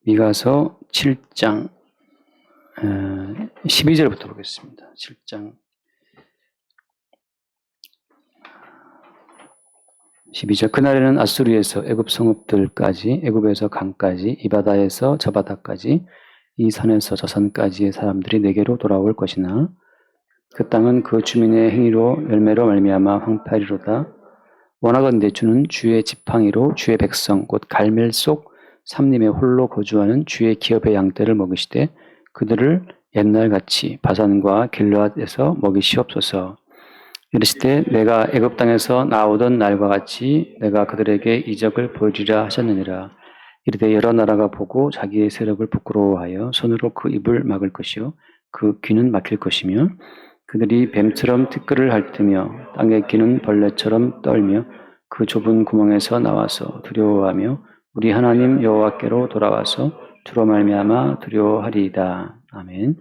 미가서 7장 12절부터 보겠습니다. 7장 12절. 그날에는 아수르에서 애굽 성읍들까지, 애굽에서 강까지, 이 바다에서 저 바다까지, 이 산에서 저 산까지의 사람들이 내게로 돌아올 것이나 그 땅은 그 주민의 행위로 열매로 말미암아 황폐하리로다. 원하건대 주는 주의 지팡이로 주의 백성 곧 갈멜 속 삼림에 홀로 거주하는 주의 기업의 양떼를 먹이시되 그들을 옛날같이 바산과 길르앗에서 먹이시옵소서. 이르시되 내가 애굽 땅에서 나오던 날과 같이 내가 그들에게 이적을 보이리라 하셨느니라. 이르되 여러 나라가 보고 자기의 세력을 부끄러워하여 손으로 그 입을 막을 것이요 그 귀는 막힐 것이며 그들이 뱀처럼 티끌을 핥으며 땅에 기는 벌레처럼 떨며 그 좁은 구멍에서 나와서 두려워하며 우리 하나님 여호와께로 돌아와서 주로 말미암아 두려워하리이다. 아멘.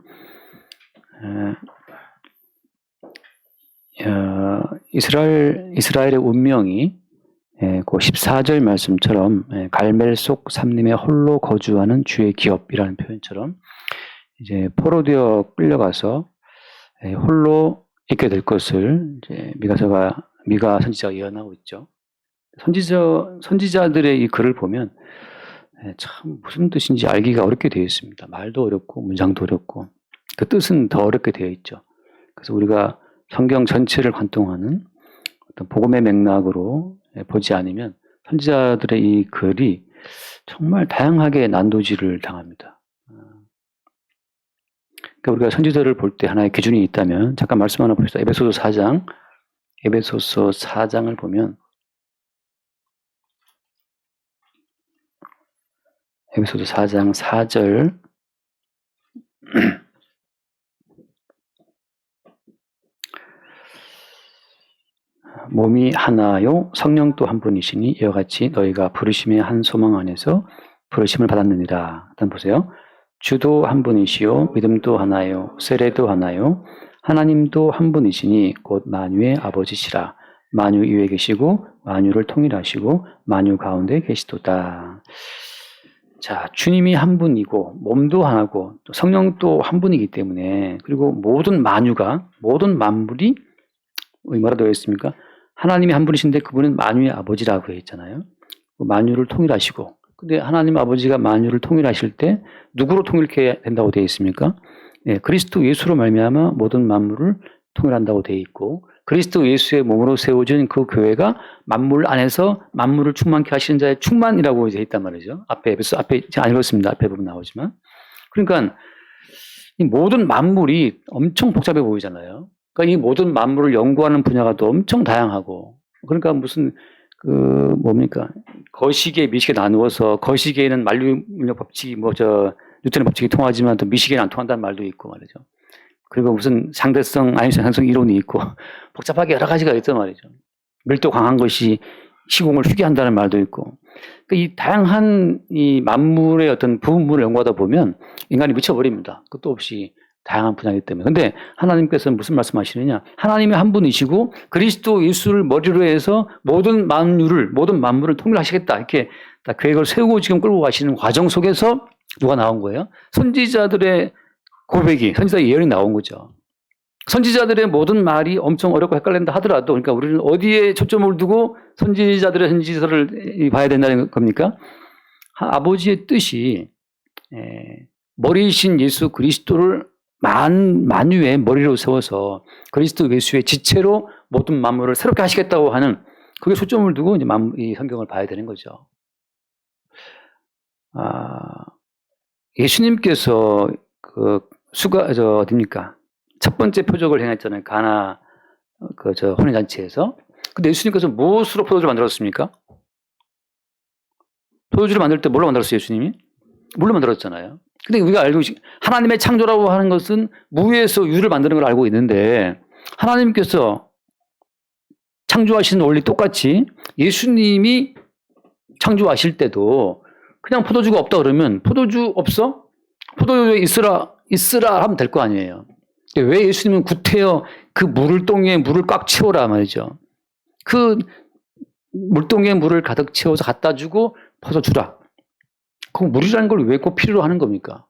이스라엘의 운명이 그 14절 말씀처럼 갈멜 속 삼림에 홀로 거주하는 주의 기업이라는 표현처럼 이제 포로되어 끌려가서 홀로 있게 될 것을 이제 미가 선지자가 예언하고 있죠. 선지자들의 이 글을 보면 참 무슨 뜻인지 알기가 어렵게 되어 있습니다. 말도 어렵고 문장도 어렵고 그 뜻은 더 어렵게 되어 있죠. 그래서 우리가 성경 전체를 관통하는 어떤 복음의 맥락으로 보지 않으면 선지자들의 이 글이 정말 다양하게 난도질을 당합니다. 그러니까 우리가 선지자를 볼 때 하나의 기준이 있다면 잠깐 말씀 하나 봅시다. 에베소서 4장을 보면 에베소서 4장 4절 몸이 하나요 성령 또 한 분이시니 이와 같이 너희가 부르심의 한 소망 안에서 부르심을 받았느니라. 일단 보세요. 주도 한 분이시요 믿음도 하나요 세례도 하나요 하나님도 한 분이시니 곧 만유의 아버지시라. 만유 위에 계시고 만유를 통일하시고 만유 가운데 계시도다. 자, 주님이 한 분이고 몸도 하나고 또 성령도 한 분이기 때문에 그리고 모든 만물이 뭐라 되어 있습니까? 하나님이 한 분이신데 그분은 만유의 아버지라고 했잖아요. 만유를 통일하시고 근데 하나님 아버지가 만유를 통일하실 때 누구로 통일해야 된다고 되어 있습니까? 그리스도 예수로 말미암아 모든 만물을 통일한다고 되어 있고 그리스도 예수의 몸으로 세워진 그 교회가 만물 안에서 만물을 충만케 하시는 자의 충만이라고 이제 있단 말이죠. 앞에 제가 안 읽었습니다. 앞에 부분 나오지만. 그러니까 이 모든 만물이 엄청 복잡해 보이잖아요. 그러니까 이 모든 만물을 연구하는 분야가 또 엄청 다양하고 그러니까 무슨 거시계, 미시계 나누어서 거시계에는 만류인력 법칙이 뉴턴의 법칙이 통하지만 또 미시계는 안 통한다는 말도 있고 말이죠. 그리고 무슨 아인슈타인 상성 이론이 있고 복잡하게 여러 가지가 있단 말이죠. 밀도 강한 것이 시공을 휘게 한다는 말도 있고 그러니까 이 다양한 이 만물의 어떤 부분을 연구하다 보면 인간이 미쳐버립니다. 끝도 없이 다양한 분야이기 때문에. 근데 하나님께서는 무슨 말씀하시느냐? 하나님이 한 분이시고 그리스도 예수를 머리로 해서 모든 만물을 통일하시겠다. 이렇게 딱 계획을 세우고 지금 끌고 가시는 과정 속에서 누가 나온 거예요? 선지자들의 고백이, 선지자의 예언이 나온 거죠. 선지자들의 모든 말이 엄청 어렵고 헷갈린다 하더라도 그러니까 우리는 어디에 초점을 두고 선지자들의 선지서를 봐야 된다는 겁니까? 아버지의 뜻이 머리이신 예수 그리스도를 만유의 머리로 세워서 그리스도 예수의 지체로 모든 만물을 새롭게 하시겠다고 하는 그게 초점을 두고 이제 이 성경을 봐야 되는 거죠. 예수님께서 어딥니까? 첫 번째 표적을 행했잖아요. 가나 혼인잔치에서. 근데 예수님께서 무엇으로 포도주를 만들었습니까? 포도주를 만들 때 뭘로 만들었어요, 예수님이? 물로 만들었잖아요. 근데 우리가 알고 하나님의 창조라고 하는 것은 무에서 유를 만드는 걸 알고 있는데 하나님께서 창조하시는 원리 똑같이 예수님이 창조하실 때도 그냥 포도주가 없다 그러면 포도주 없어? 포도주에 있으라 하면 될 거 아니에요. 왜 예수님은 구태여 그 물동에 물을 꽉 채워라 말이죠. 그 물동에 물을 가득 채워서 갖다 주고 퍼서 주라. 그럼 물이라는 걸 왜 꼭 필요로 하는 겁니까?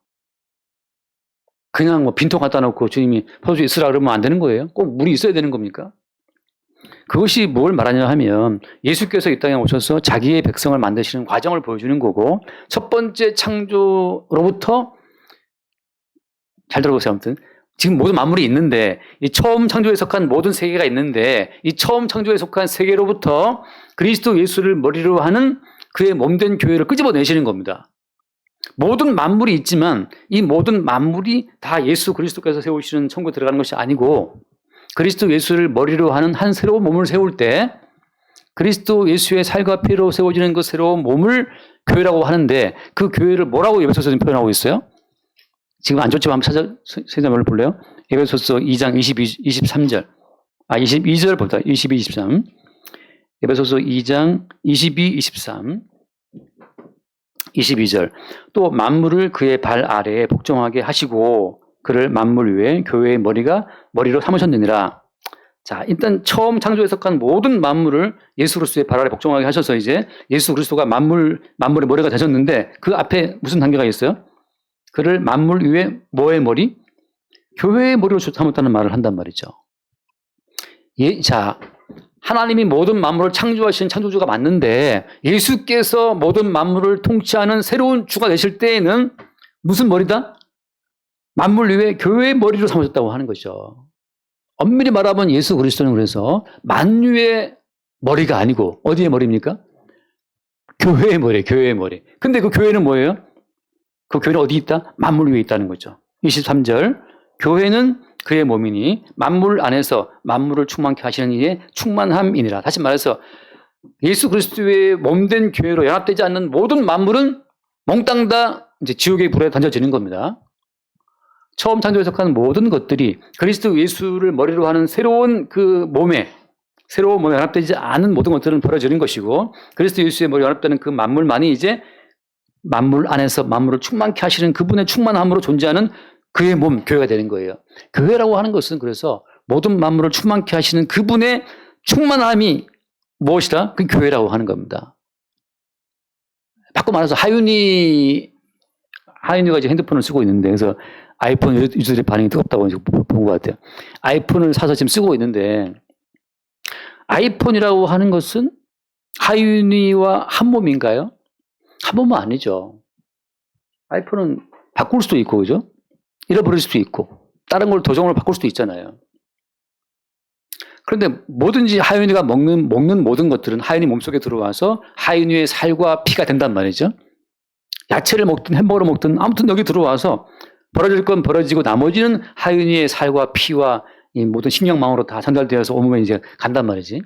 그냥 뭐 빈통 갖다 놓고 주님이 포도주 있으라 그러면 안 되는 거예요? 꼭 물이 있어야 되는 겁니까? 그것이 뭘 말하냐 하면 예수께서 이 땅에 오셔서 자기의 백성을 만드시는 과정을 보여주는 거고, 첫 번째 창조로부터, 잘 들어보세요. 아무튼 지금 모든 만물이 있는데, 이 처음 창조에 속한 모든 세계가 있는데, 이 처음 창조에 속한 세계로부터 그리스도 예수를 머리로 하는 그의 몸된 교회를 끄집어내시는 겁니다. 모든 만물이 있지만 이 모든 만물이 다 예수 그리스도께서 세우시는 천국에 들어가는 것이 아니고, 그리스도 예수를 머리로 하는 한 새로운 몸을 세울 때 그리스도 예수의 살과 피로 세워지는 그 새로운 몸을 교회라고 하는데, 그 교회를 뭐라고 에베소서는 표현하고 있어요? 지금 안 좋지만 한번 세자말로 볼래요? 에베소서 2장 23절. 22절부터 22, 23. 에베소서 2장 22, 23. 22절. 또 만물을 그의 발 아래에 복종하게 하시고 그를 만물 위에 교회의 머리로 삼으셨느니라. 자, 일단 처음 창조에 속한 모든 만물을 예수 그리스도의 발 아래 복종하게 하셔서 이제 예수 그리스도가 만물의 머리가 되셨는데, 그 앞에 무슨 단계가 있어요? 그를 만물 위에 뭐의 머리? 교회의 머리로 삼았다는 말을 한단 말이죠. 자, 하나님이 모든 만물을 창조하신 창조주가 맞는데, 예수께서 모든 만물을 통치하는 새로운 주가 되실 때에는 무슨 머리다? 만물 위에 교회의 머리로 삼으셨다고 하는 거죠. 엄밀히 말하면 예수 그리스도는 그래서 만유의 머리가 아니고 어디의 머리입니까? 교회의 머리, 교회의 머리. 근데 그 교회는 뭐예요? 그 교회는 어디 있다? 만물 위에 있다는 거죠. 23절. 교회는 그의 몸이니 만물 안에서 만물을 충만케 하시는 이의 충만함이니라. 다시 말해서 예수 그리스도의 몸된 교회로 연합되지 않는 모든 만물은 몽땅 다 이제 지옥의 불에 던져지는 겁니다. 처음 창조에 속한 모든 것들이 그리스도 예수를 머리로 하는 새로운 몸에 연합되지 않은 모든 것들은 버려지는 것이고, 그리스도 예수의 머리에 연합되는 그 만물만이 이제 만물 안에서 만물을 충만케 하시는 그분의 충만함으로 존재하는 그의 몸, 교회가 되는 거예요. 교회라고 하는 것은 그래서 모든 만물을 충만케 하시는 그분의 충만함이 무엇이다? 그 교회라고 하는 겁니다. 바꿔 말해서 하윤이가 이제 핸드폰을 쓰고 있는데, 그래서 아이폰 유저들의 반응이 뜨겁다고 본 것 같아요. 아이폰을 사서 지금 쓰고 있는데, 아이폰이라고 하는 것은 하윤이와 한 몸인가요? 한 몸은 아니죠. 아이폰은 바꿀 수도 있고, 그죠? 잃어버릴 수도 있고, 다른 걸 도정으로 바꿀 수도 있잖아요. 그런데 뭐든지 하윤이가 먹는 모든 것들은 하윤이 몸속에 들어와서 하윤이의 살과 피가 된단 말이죠. 야채를 먹든 햄버거를 먹든 아무튼 여기 들어와서 벌어질 건 벌어지고 나머지는 하윤이의 살과 피와 이 모든 신경망으로 다 전달되어서 온몸에 이제 간단 말이지.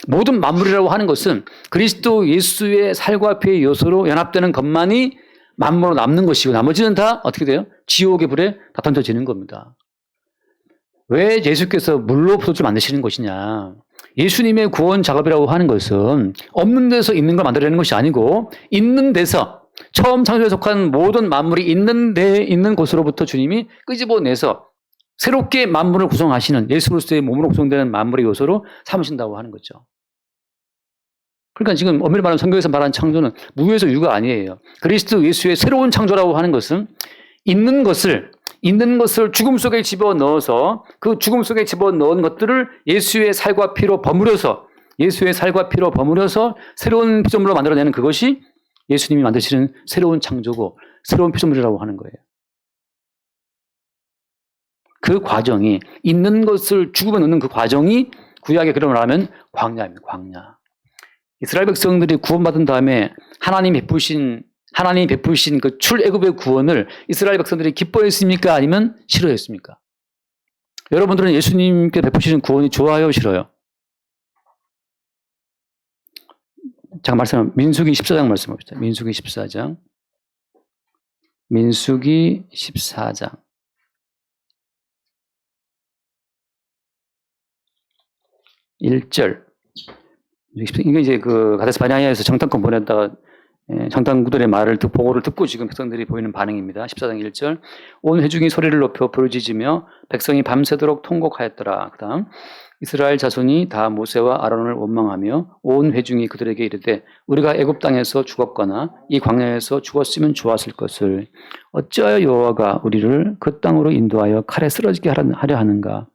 모든 만물이라고 하는 것은 그리스도 예수의 살과 피의 요소로 연합되는 것만이 만물로 남는 것이고, 나머지는 다 어떻게 돼요? 지옥의 불에 다 던져지는 겁니다. 왜 예수께서 물로 포도주를 만드시는 것이냐? 예수님의 구원 작업이라고 하는 것은 없는 데서 있는 걸 만들어내는 것이 아니고, 있는 데서 처음 창조에 속한 모든 만물이 있는 데에 있는 곳으로부터 주님이 끄집어내서 새롭게 만물을 구성하시는 예수 그리스도의 몸으로 구성되는 만물의 요소로 삼으신다고 하는 거죠. 그러니까 지금 엄밀히 말하면 성경에서 말하는 창조는 무에서 유가 아니에요. 그리스도 예수의 새로운 창조라고 하는 것은 있는 것을 죽음 속에 집어넣어서 그 죽음 속에 집어넣은 것들을 예수의 살과 피로 버무려서 새로운 피조물로 만들어내는 그것이 예수님이 만드시는 새로운 창조고 새로운 피조물이라고 하는 거예요. 그 과정이, 있는 것을 죽음에 넣는 그 과정이 구약의 그런 말하면 광야입니다. 광야. 이스라엘 백성들이 구원받은 다음에 하나님이 베푸신 그 출애굽의 구원을 이스라엘 백성들이 기뻐했습니까? 아니면 싫어했습니까? 여러분들은 예수님께 베푸시는 구원이 좋아요, 싫어요? 잠깐 민수기 14장 말씀합시다. 민수기 14장. 민수기 14장. 1절. 이게 이제 그 가데스 바네아에서 정탐꾼 보냈다가 장단구들의 보고를 듣고 지금 백성들이 보이는 반응입니다. 14장 1절. 온 회중이 소리를 높여 부르짖으며 백성이 밤새도록 통곡하였더라. 그 다음 이스라엘 자손이 다 모세와 아론을 원망하며 온 회중이 그들에게 이르되 우리가 애굽 땅에서 죽었거나 이 광야에서 죽었으면 좋았을 것을 어찌하여 여호와가 우리를 그 땅으로 인도하여 칼에 쓰러지게 하려 하는가.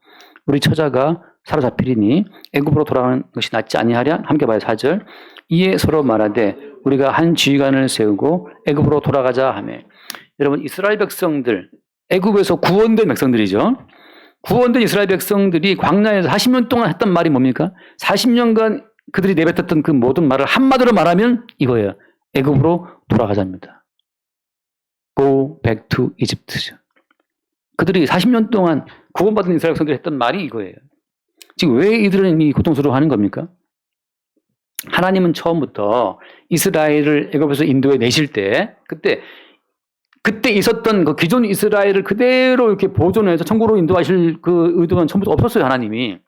우리 처자가 사로잡히리니 애굽으로 돌아가는 것이 낫지 아니하랴. 함께 봐요. 4절. 이에 서로 말하되 우리가 한 지휘관을 세우고 애굽으로 돌아가자 하며. 여러분 이스라엘 백성들, 애굽에서 구원된 백성들이죠. 구원된 이스라엘 백성들이 광야에서 40년 동안 했던 말이 뭡니까? 40년간 그들이 내뱉었던 그 모든 말을 한마디로 말하면 이거예요. 애굽으로 돌아가자입니다. Go back to Egypt. 그들이 40년 동안 구원받은 이스라엘 백성들이 했던 말이 이거예요. 지금 왜 이들은 이 고통스러워하는 겁니까? 하나님은 처음부터 이스라엘을 애굽에서 인도에 내실 때 그때 있었던 그 기존 이스라엘을 그대로 이렇게 보존해서 천국으로 인도하실 그 의도는 처음부터 없었어요. 하나님의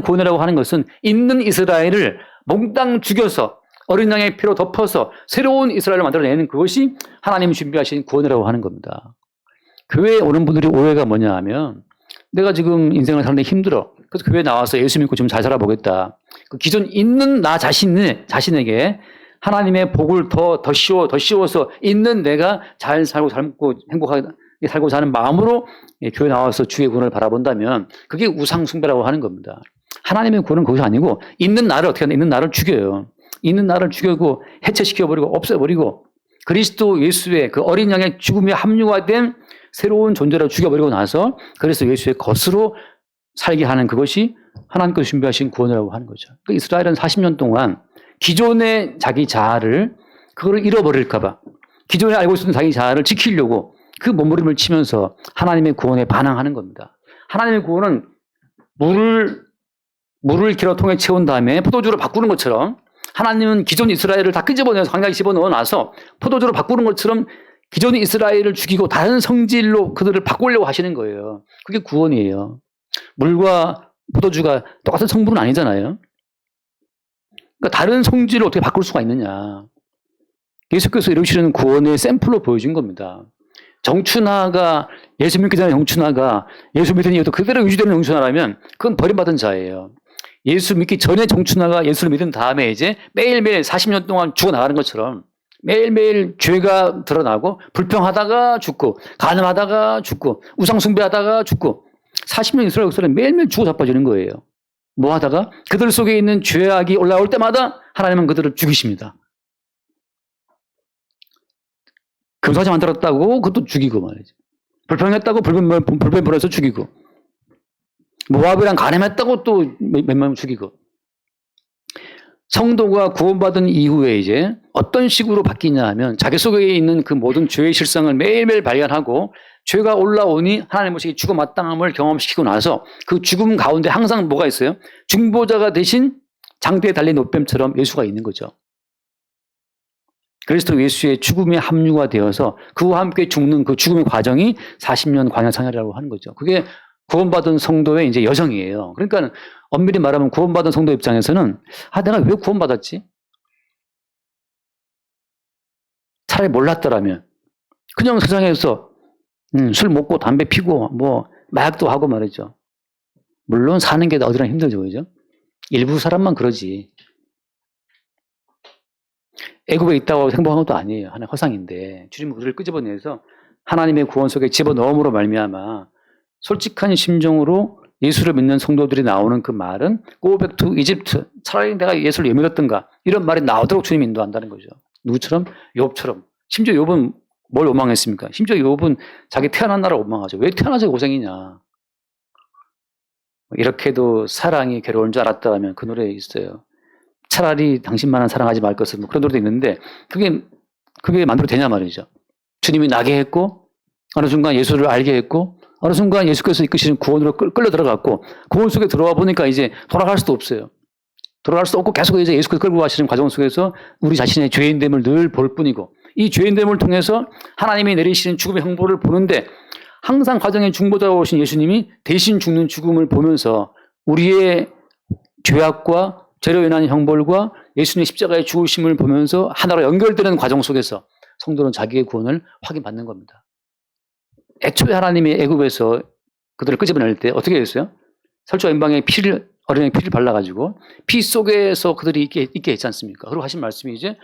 구원이라고 하는 것은 있는 이스라엘을 몽땅 죽여서 어린 양의 피로 덮어서 새로운 이스라엘을 만들어내는 그것이 하나님이 준비하신 구원이라고 하는 겁니다. 교회에 오는 분들이 오해가 뭐냐 하면 내가 지금 인생을 사는데 힘들어. 그래서 교회에 나와서 예수 믿고 좀 잘 살아보겠다. 그 기존 있는 나 자신에게 하나님의 복을 더 씌워서 있는 내가 잘 살고 행복하게 살고자 하는 마음으로 교회 나와서 주의 구원을 바라본다면 그게 우상 숭배라고 하는 겁니다. 하나님의 구원은 그것이 아니고 있는 나를 어떻게 하냐? 있는 나를 죽여요. 있는 나를 죽이고 해체시켜버리고 없애버리고 그리스도 예수의 그 어린 양의 죽음에 합류화된 새로운 존재를 죽여버리고 나서 그래서 예수의 것으로 살게 하는 그것이 하나님께서 준비하신 구원이라고 하는 거죠. 그러니까 이스라엘은 40년 동안 기존의 자기 자아를 그거를 잃어버릴까봐 기존에 알고 있었던 자기 자아를 지키려고 그 몸부림을 치면서 하나님의 구원에 반항하는 겁니다. 하나님의 구원은 물을 기로 통에 채운 다음에 포도주로 바꾸는 것처럼 하나님은 기존 이스라엘을 다 끄집어내서 광야에 집어넣어 놔서 포도주로 바꾸는 것처럼 기존 이스라엘을 죽이고 다른 성질로 그들을 바꾸려고 하시는 거예요. 그게 구원이에요. 물과 포도주가 똑같은 성분은 아니잖아요. 그러니까 다른 성질을 어떻게 바꿀 수가 있느냐. 예수께서 이루시는 구원의 샘플로 보여준 겁니다. 정춘하가 예수 믿기 전에 정춘하가 예수 믿은 이후도 그대로 유지되는 정춘하라면 그건 버림받은 자예요. 예수 믿기 전에 정춘하가 예수를 믿은 다음에 이제 매일매일 40년 동안 죽어나가는 것처럼 매일매일 죄가 드러나고 불평하다가 죽고 간음하다가 죽고 우상숭배하다가 죽고 40년 이스라엘 백성은 매일매일 죽어 자빠지는 거예요. 뭐 하다가 그들 속에 있는 죄악이 올라올 때마다 하나님은 그들을 죽이십니다. 금사자 만들었다고 그것도 죽이고 말이죠. 불평했다고 불변 불어서 죽이고 모압이랑 간음했다고 또 몇 명 죽이고 성도가 구원받은 이후에 이제 어떤 식으로 바뀌냐 하면 자기 속에 있는 그 모든 죄의 실상을 매일매일 발견하고 죄가 올라오니 하나님 모시기 죽어 마땅함을 경험시키고 나서 그 죽음 가운데 항상 뭐가 있어요? 중보자가 대신 장대에 달린 옷뱀처럼 예수가 있는 거죠. 그리스도 예수의 죽음에 합류가 되어서 그와 함께 죽는 그 죽음의 과정이 40년 광야 생활이라고 하는 거죠. 그게 구원받은 성도의 이제 여정이에요. 그러니까 엄밀히 말하면 구원받은 성도 입장에서는 내가 왜 구원받았지? 차라리 몰랐더라면 그냥 세상에서 술 먹고 담배 피고 뭐 마약도 하고 말이죠. 물론 사는 게 어디나 힘들죠, 그죠? 일부 사람만 그러지. 애굽에 있다고 행복한 것도 아니에요. 하나의 허상인데 주님 그들을 끄집어내서 하나님의 구원 속에 집어넣음으로 말미암아 솔직한 심정으로 예수를 믿는 성도들이 나오는 그 말은 Go back to Egypt. 차라리 내가 예수를 왜 믿었던가 이런 말이 나오도록 주님이 인도한다는 거죠. 누구처럼? 욥처럼. 심지어 욥은 뭘 원망했습니까? 심지어 욥은 자기 태어난 나라를 원망하죠. 왜 태어나서 고생이냐. 이렇게도 사랑이 괴로운 줄 알았다면 그 노래에 있어요. 차라리 당신만은 사랑하지 말 것을 뭐 그런 노래도 있는데 그게 만들어 되냐 말이죠. 주님이 나게 했고 어느 순간 예수를 알게 했고 어느 순간 예수께서 이끄시는 구원으로 끌려 들어갔고 구원 속에 들어와 보니까 이제 돌아갈 수도 없어요. 돌아갈 수 없고 계속 이제 예수께서 끌고 가시는 과정 속에서 우리 자신의 죄인됨을 늘 볼 뿐이고 이 죄인됨을 통해서 하나님이 내리시는 죽음의 형벌을 보는데 항상 과정에 중보자가 오신 예수님이 대신 죽는 죽음을 보면서 우리의 죄악과 죄로 인한 형벌과 예수님의 십자가의 죽으심을 보면서 하나로 연결되는 과정 속에서 성도는 자기의 구원을 확인받는 겁니다. 애초에 하나님이 애굽에서 그들을 끄집어낼 때 어떻게 했어요? 설주와 임방에 어린아이 피를 발라가지고 피 속에서 그들이 있게 했지 않습니까? 그리고 하신 말씀이 이제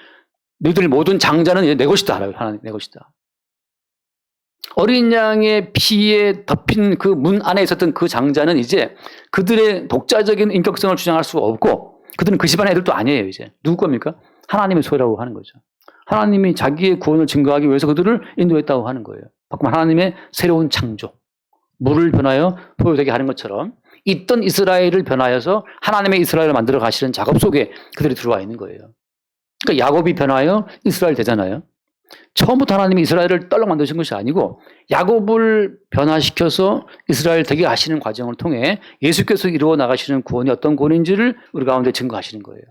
너희들 모든 장자는 이제 내 것이다. 하나님 내 것이다. 어린 양의 피에 덮인 그 문 안에 있었던 그 장자는 이제 그들의 독자적인 인격성을 주장할 수가 없고 그들은 그 집안의 애들도 아니에요. 이제 누구 겁니까? 하나님의 소유라고 하는 거죠. 하나님이 자기의 구원을 증거하기 위해서 그들을 인도했다고 하는 거예요. 바꾸면 하나님의 새로운 창조, 물을 변하여 포효되게 하는 것처럼 있던 이스라엘을 변하여서 하나님의 이스라엘을 만들어 가시는 작업 속에 그들이 들어와 있는 거예요. 그러니까 야곱이 변하여 이스라엘 되잖아요. 처음부터 하나님이 이스라엘을 떨렁 만드신 것이 아니고 야곱을 변화시켜서 이스라엘 되게 하시는 과정을 통해 예수께서 이루어 나가시는 구원이 어떤 구원인지를 우리 가운데 증거하시는 거예요.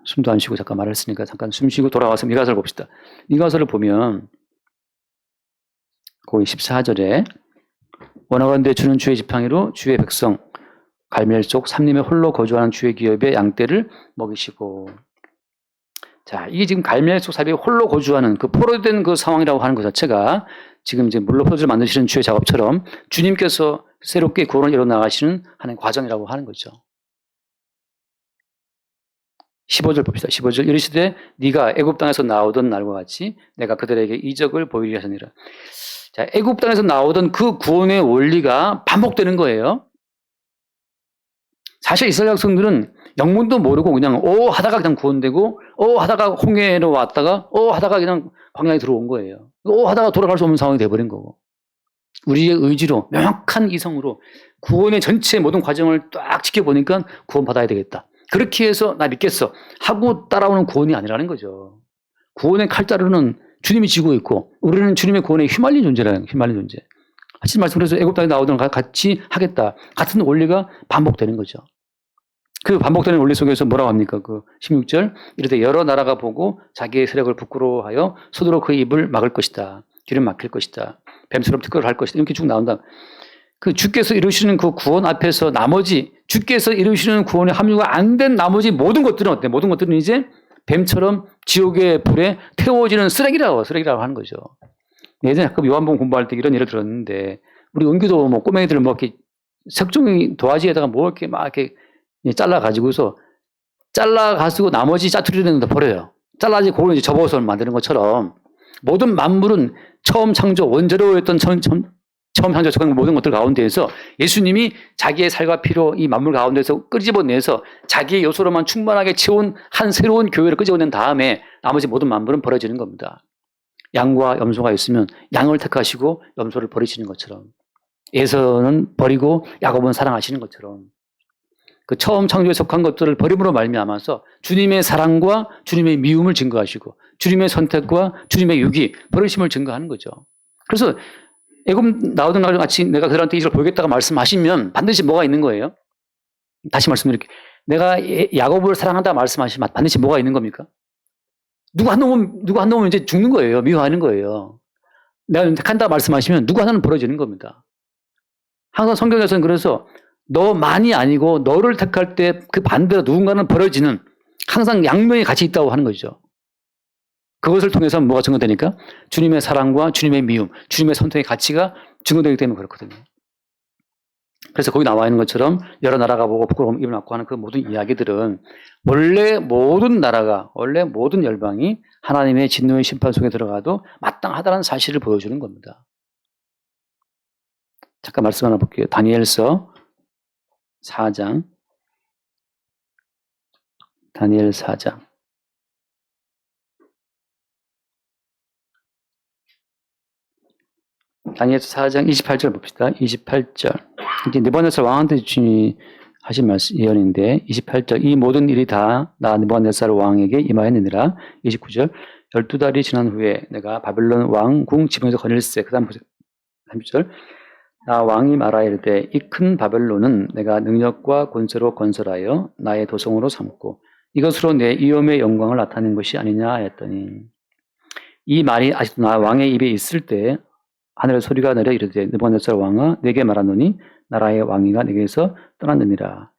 숨도 안 쉬고 잠깐 말했으니까 잠깐 숨 쉬고 돌아와서 미가서를 봅시다. 미가서를 보면 거기 14절에 원하건대 주는 주의 지팡이로 주의 백성 갈멜 속 삼림에 홀로 거주하는 주의 기업의 양떼를 먹이시고. 자, 이게 지금 갈멜 속 사람이 홀로 거주하는 그 포로된 그 상황이라고 하는 것 자체가 지금 이제 물로 포도를 만드시는 주의 작업처럼 주님께서 새롭게 구원을 이뤄 나가시는 하는 과정이라고 하는 거죠. 15절 봅시다. 15절 이르시되 네가 애굽 땅에서 나오던 날과 같이 내가 그들에게 이적을 보이리 하시니라. 자, 애굽 땅에서 나오던 그 구원의 원리가 반복되는 거예요. 사실 이스라엘 백성들은 영문도 모르고 그냥 하다가 그냥 구원되고 하다가 홍해로 왔다가 하다가 그냥 광야에 들어온 거예요. 하다가 돌아갈 수 없는 상황이 돼버린 거고. 우리의 의지로 명확한 이성으로 구원의 전체 모든 과정을 딱 지켜보니까 구원받아야 되겠다. 그렇게 해서 나 믿겠어 하고 따라오는 구원이 아니라는 거죠. 구원의 칼자루는 주님이 쥐고 있고 우리는 주님의 구원에 휘말린 존재라는 휘말린 존재. 하신 말씀 그래서 애굽 땅에 나오던 같이 하겠다. 같은 원리가 반복되는 거죠. 그 반복되는 원리 속에서 뭐라고 합니까? 그 16절 이르되 여러 나라가 보고 자기의 세력을 부끄러워하여 손으로 그 입을 막을 것이다. 귀를 막힐 것이다. 뱀처럼 특허를 할 것이다. 이렇게 쭉 나온다. 그 주께서 이루시는 그 구원 앞에서 나머지 주께서 이루시는 구원에 합류가 안 된 나머지 모든 것들은 어때? 모든 것들은 이제 뱀처럼 지옥의 불에 태워지는 쓰레기라고 하는 거죠. 예전에 가끔 요한복음 공부할 때 이런 예를 들었는데 우리 은규도 뭐 꼬맹이들 뭐 이렇게 색종이 도화지에다가 뭐 이렇게 막 이렇게 잘라가지고서 잘라가지고 나머지 짜투리는 다 버려요. 잘라지 그걸 이제 접어서 만드는 것처럼 모든 만물은 처음 창조 원재료였던 처음 창조된 모든 것들 가운데에서 예수님이 자기의 살과 피로 이 만물 가운데서 끄집어내서 자기의 요소로만 충만하게 채운 한 새로운 교회를 끄집어낸 다음에 나머지 모든 만물은 버려지는 겁니다. 양과 염소가 있으면 양을 택하시고 염소를 버리시는 것처럼 에서는 버리고 야곱은 사랑하시는 것처럼 그 처음 창조에 속한 것들을 버림으로 말미암아서 주님의 사랑과 주님의 미움을 증거하시고 주님의 선택과 주님의 유기, 버리심을 증거하는 거죠. 그래서 애굽 나오던 날 같이 내가 그들한테 이걸 보이겠다고 말씀하시면 반드시 뭐가 있는 거예요? 다시 말씀드릴게요. 내가 야곱을 사랑한다 말씀하시면 반드시 뭐가 있는 겁니까? 누구 한 놈은 이제 죽는 거예요. 미워하는 거예요. 내가 택한다 말씀하시면 누구 하나는 벌어지는 겁니다. 항상 성경에서는 그래서 너만이 아니고 너를 택할 때 그 반대로 누군가는 벌어지는 항상 양면이 같이 있다고 하는 거죠. 그것을 통해서 뭐가 증거되니까? 주님의 사랑과 주님의 미움, 주님의 선택의 가치가 증거되기 때문에 그렇거든요. 그래서 거기 나와 있는 것처럼 여러 나라가 보고 부끄러움 입을 막고 하는 그 모든 이야기들은 원래 모든 나라가, 원래 모든 열방이 하나님의 진노의 심판 속에 들어가도 마땅하다는 사실을 보여주는 겁니다. 잠깐 말씀 하나 볼게요. 다니엘서 4장. 다니엘 4장. 다니엘서 4장 28절 봅시다. 28절. 이제 느부갓네살 왕한테 하신 말씀 예언인데 28절 이 모든 일이 다 나 느부갓네살 왕에게 임하였느니라. 29절 12달이 지난 후에 내가 바벨론 왕궁 지붕에서 거닐세. 그다음 보세요. 30절 나 왕이 말하여 이르되 이 큰 바벨론은 내가 능력과 권세로 건설하여 나의 도성으로 삼고 이것으로 내 이엄의 영광을 나타낸 것이 아니냐 하였더니 이 말이 아직도 나 왕의 입에 있을 때 하늘의 소리가 내려 이르되 느부갓네살 왕아 내게 말하노니 나라의 왕위가 내게서 떠났느니라.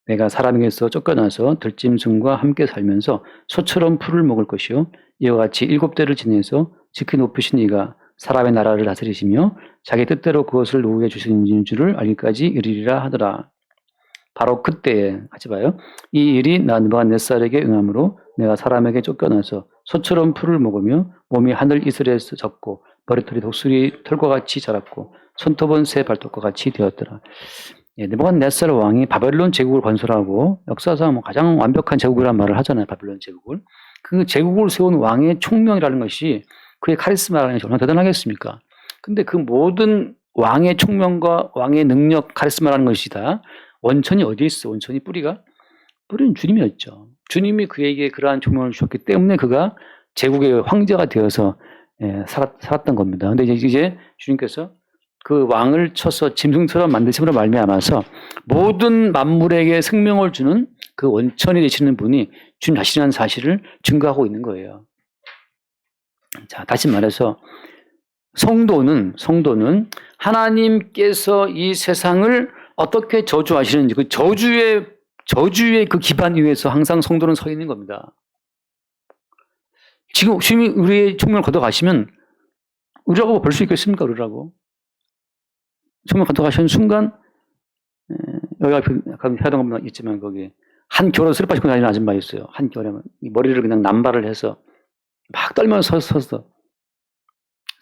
내가 사람에게서 쫓겨나서 들짐승과 함께 살면서 소처럼 풀을 먹을 것이요 이와 같이 7대를 지내서 지키 높으신 이가 사람의 나라를 다스리시며 자기 뜻대로 그것을 노후에 주시는 줄을 알기까지 이르리라 하더라. 바로 그때에 같이 봐요. 이 일이 느부갓네살에게 응함으로 내가 사람에게 쫓겨나서 소처럼 풀을 먹으며 몸이 하늘 이슬에서 젖고 머리털이 독수리 털과 같이 자랐고 손톱은 새 발톱과 같이 되었더라. 예, 느부갓네살 왕이 바벨론 제국을 건설하고 역사상 가장 완벽한 제국이라는 말을 하잖아요. 바벨론 제국을. 그 제국을 세운 왕의 총명이라는 것이 그의 카리스마라는 것이 얼마나 대단하겠습니까? 근데 그 모든 왕의 총명과 왕의 능력, 카리스마라는 것이 다 원천이 어디에 있어? 원천이 뿌리가? 뿌리는 주님이었죠. 주님이 그에게 그러한 총명을 주셨기 때문에 그가 제국의 황제가 되어서 살았던 겁니다. 근데 이제 주님께서 그 왕을 쳐서 짐승처럼 만드심으로 말미암아서 모든 만물에게 생명을 주는 그 원천이 되시는 분이 주님 자신이라는 사실을 증거하고 있는 거예요. 자, 다시 말해서 성도는 하나님께서 이 세상을 어떻게 저주하시는지 그 저주의 그 기반 위에서 항상 성도는 서 있는 겁니다. 지금 주님이 우리의 총명을 걷어가시면 우리라고 볼 수 있겠습니까? 우리라고. 총명 걷어가시는 순간 여기 앞에 약간 해당 것만 있지만 거기 한 겨울에 쓰레빠 신고 다니는 아줌마 있어요. 한 겨울에 머리를 그냥 남발을 해서 막 떨면서 서서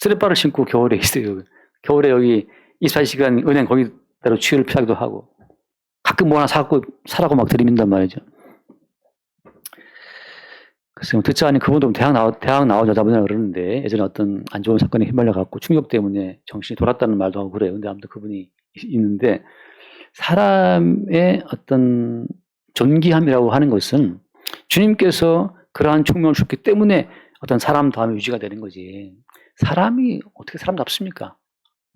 쓰레빠를 신고 겨울에 있어요. 겨울에 여기 24시간 은행 거기대로 추위를 피하기도 하고 가끔 뭐 하나 사라고 막 들이민단 말이죠. 글쎄요, 듣자 하니 그분도 대학 나온 여자분이라 그러는데 예전에 어떤 안 좋은 사건에 휘말려갖고 충격 때문에 정신이 돌았다는 말도 하고 그래요. 근데 아무튼 그분이 있는데 사람의 어떤 존귀함이라고 하는 것은 주님께서 그러한 총명을 주셨기 때문에 어떤 사람다움이 유지가 되는 거지. 사람이 어떻게 사람답습니까?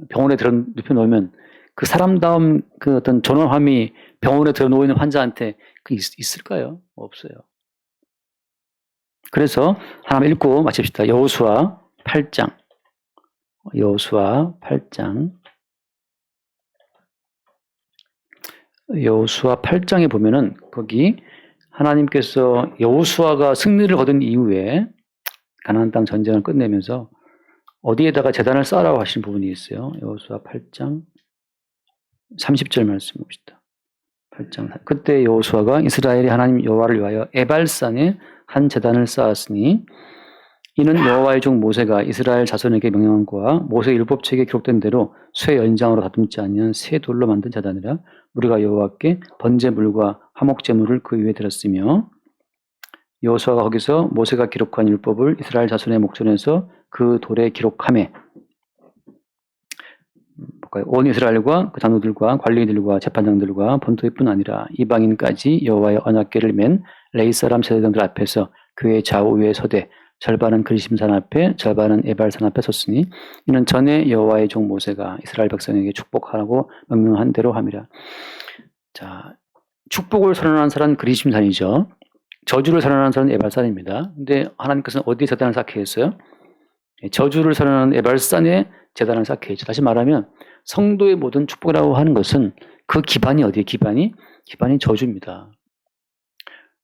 병원에 눕혀놓으면 그 사람다움 그 어떤 존엄함이 병원에 들어놓여 있는 환자한테 그 있을까요? 없어요. 그래서 하나 읽고 마칩시다. 여호수아 8장. 여호수아 8장에 보면은 거기 하나님께서 여호수아가 승리를 거둔 이후에 가나안 땅 전쟁을 끝내면서 어디에다가 제단을 쌓으라고 하신 부분이 있어요. 여호수아 8장 30절 말씀 봅시다. 8장. 그때 여호수아가 이스라엘이 하나님 여호와를 위하여 에발산에 한 제단을 쌓았으니 이는 여호와의 종 모세가 이스라엘 자손에게 명령한 거와 모세 율법책에 기록된 대로 쇠 연장으로 다듬지 아니한 새 돌로 만든 제단이라 우리가 여호와께 번제물과 화목제물을 그 위에 드렸으며 여호수아가 거기서 모세가 기록한 율법을 이스라엘 자손의 목전에서 그 돌에 기록하매 온 이스라엘과 그 장로들과 관리들과 재판장들과 본토뿐 아니라 이방인까지 여호와의 언약궤를 맨 레이 사람 제사장들 앞에서 그의 좌우에 서되 절반은 그리심산 앞에 절반은 에발산 앞에 섰으니 이는 전에 여호와의 종 모세가 이스라엘 백성에게 축복하라고 명령한 대로 함이라. 자, 축복을 선언한 사람은 그리심산이죠. 저주를 선언한 사람은 에발산입니다. 근데 하나님께서는 어디에 제단을 쌓게 했어요? 저주를 선언하는 에발산에 제단을 쌓게 했죠. 다시 말하면 성도의 모든 축복이라고 하는 것은 그 기반이 어디에 기반이 저주입니다.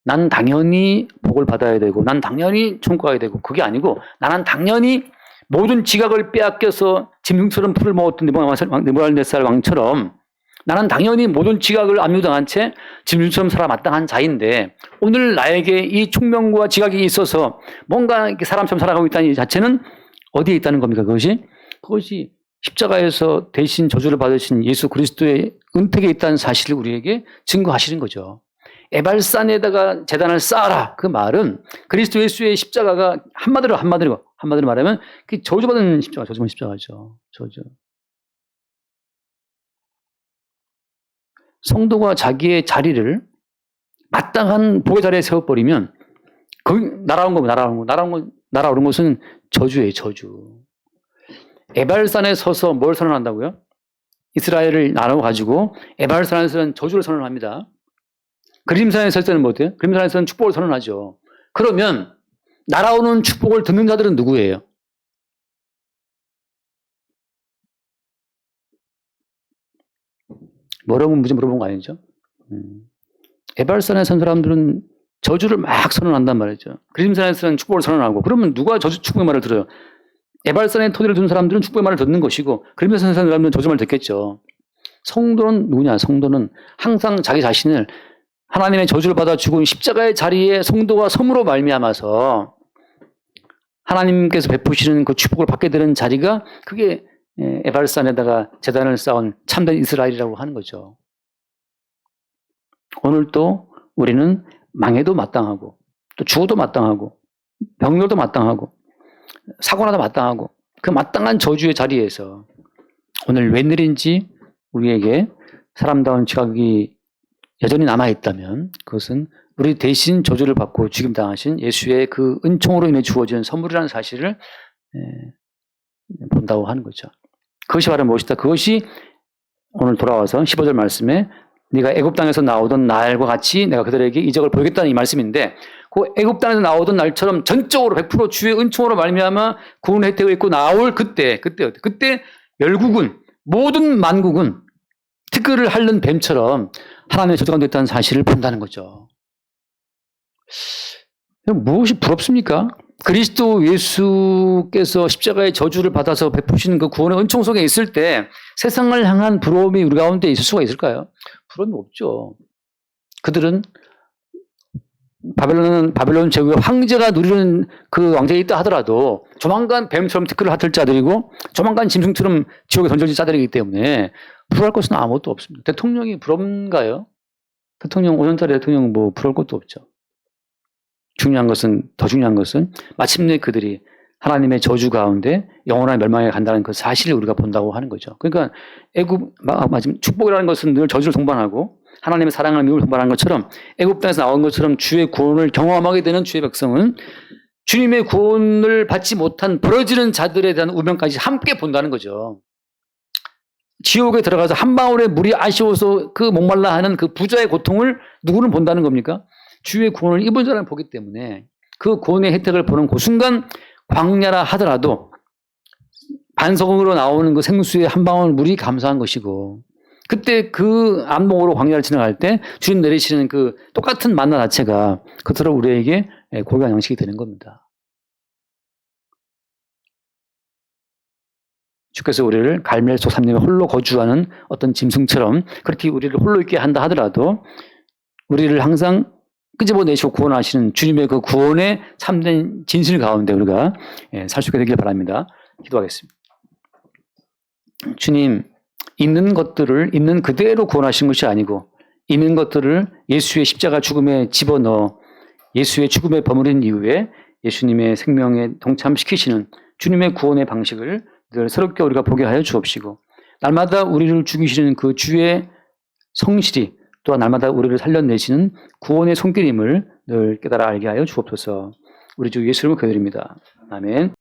난 당연히 복을 받아야 되고 난 당연히 천국 가야 되고 그게 아니고 나는 당연히 모든 지각을 빼앗겨서 짐승처럼 풀을 먹었던 느부갓네살 왕처럼 나는 당연히 모든 지각을 압류당한 채 짐승처럼 살아 마땅한 자인데 오늘 나에게 이 총명과 지각이 있어서 뭔가 이렇게 사람처럼 살아가고 있다는 이 자체는 어디에 있다는 겁니까? 그것이 십자가에서 대신 저주를 받으신 예수 그리스도의 은택에 있다는 사실을 우리에게 증거하시는 거죠. 에발산에다가 제단을 쌓아라. 그 말은 그리스도 예수의 십자가가 한마디로 말하면 그 저주받은 십자가죠. 저주. 성도가 자기의 자리를 마땅한 복의 자리에 세워버리면 거기 날아오는 것은 저주예요. 저주. 에발산에 서서 뭘 선언한다고요? 이스라엘을 나눠가지고 에발산에서는 저주를 선언합니다. 그림산에 설 때는 뭐예요? 그림산에서는 축복을 선언하죠. 그러면 날아오는 축복을 듣는 자들은 누구예요? 뭐라고 물어본 거 아니죠? 에발산에 선 사람들은 저주를 막 선언한단 말이죠. 그림산에서는 축복을 선언하고, 그러면 누가 축복의 말을 들어요? 에발산에 토대를 둔 사람들은 축복의 말을 듣는 것이고, 그림산에 선 사람들은 저주 말을 듣겠죠. 성도는 누구냐? 성도는 항상 자기 자신을 하나님의 저주를 받아 죽은 십자가의 자리에 성도가 섬으로 말미암아서 하나님께서 베푸시는 그 축복을 받게 되는 자리가, 그게 에발산에다가 제단을 쌓은 참된 이스라엘이라고 하는 거죠. 오늘 또 우리는 망해도 마땅하고, 또 죽어도 마땅하고, 병렬도 마땅하고, 사고나도 마땅하고, 그 마땅한 저주의 자리에서 오늘 웬일인지 우리에게 사람다운 지각이 여전히 남아있다면, 그것은 우리 대신 저주를 받고 죽임당하신 예수의 그 은총으로 인해 주어진 선물이라는 사실을 본다고 하는 거죠. 그것이 바로 무엇이다? 그것이 오늘 돌아와서 15절 말씀에 네가 애굽 땅에서 나오던 날과 같이 내가 그들에게 이적을 보이겠다는 이 말씀인데, 그 애굽 땅에서 나오던 날처럼 전적으로 100% 주의 은총으로 말미암아 구원 혜택을 입고 나올 그때 열국은, 모든 만국은 티끌을 핥는 뱀처럼 하나님의 저주가 됐다는 사실을 본다는 거죠. 무엇이 부럽습니까? 그리스도 예수께서 십자가의 저주를 받아서 베푸시는 그 구원의 은총 속에 있을 때 세상을 향한 부러움이 우리 가운데 있을 수가 있을까요? 부러움이 없죠. 그들은 바벨론 제국의 황제가 누리는 그 왕자에 있다 하더라도 조만간 뱀처럼 티끌을 핥을 자들이고 조만간 짐승처럼 지옥에 던져질 자들이기 때문에 부러울 것은 아무것도 없습니다. 대통령이 부러운가요? 대통령, 5년짜리 대통령 뭐 부러울 것도 없죠. 더 중요한 것은 마침내 그들이 하나님의 저주 가운데 영원한 멸망에 간다는 그 사실을 우리가 본다고 하는 거죠. 그러니까 축복이라는 것은 늘 저주를 동반하고 하나님의 사랑을 미움을 동반하는 것처럼 애굽 땅에서 나온 것처럼 주의 구원을 경험하게 되는 주의 백성은 주님의 구원을 받지 못한 벌어지는 자들에 대한 운명까지 함께 본다는 거죠. 지옥에 들어가서 한 방울의 물이 아쉬워서 그 목말라 하는 그 부자의 고통을 누구는 본다는 겁니까? 주의 구원을 입은 자를 보기 때문에 그 구원의 혜택을 보는 그 순간 광야라 하더라도 반석으로 나오는 그 생수의 한 방울 물이 감사한 것이고, 그때 그 안목으로 광야를 지나갈 때 주님 내리시는 그 똑같은 만나 자체가 그토록 우리에게 고귀한 양식이 되는 겁니다. 주께서 우리를 갈멜 속 삼림에 홀로 거주하는 어떤 짐승처럼 그렇게 우리를 홀로 있게 한다 하더라도 우리를 항상 끄집어내시고 구원하시는 주님의 그 구원의 참된 진실 가운데 우리가 살 수 있게 되길 바랍니다. 기도하겠습니다. 주님, 있는 것들을 있는 그대로 구원하신 것이 아니고 있는 것들을 예수의 십자가 죽음에 집어넣어 예수의 죽음에 버무린 이후에 예수님의 생명에 동참시키시는 주님의 구원의 방식을 늘 새롭게 우리가 보게 하여 주옵시고, 날마다 우리를 죽이시는 그 주의 성실이 또한 날마다 우리를 살려내시는 구원의 손길임을 늘 깨달아 알게 하여 주옵소서. 우리 주 예수 이름으로 기도드립니다. 아멘.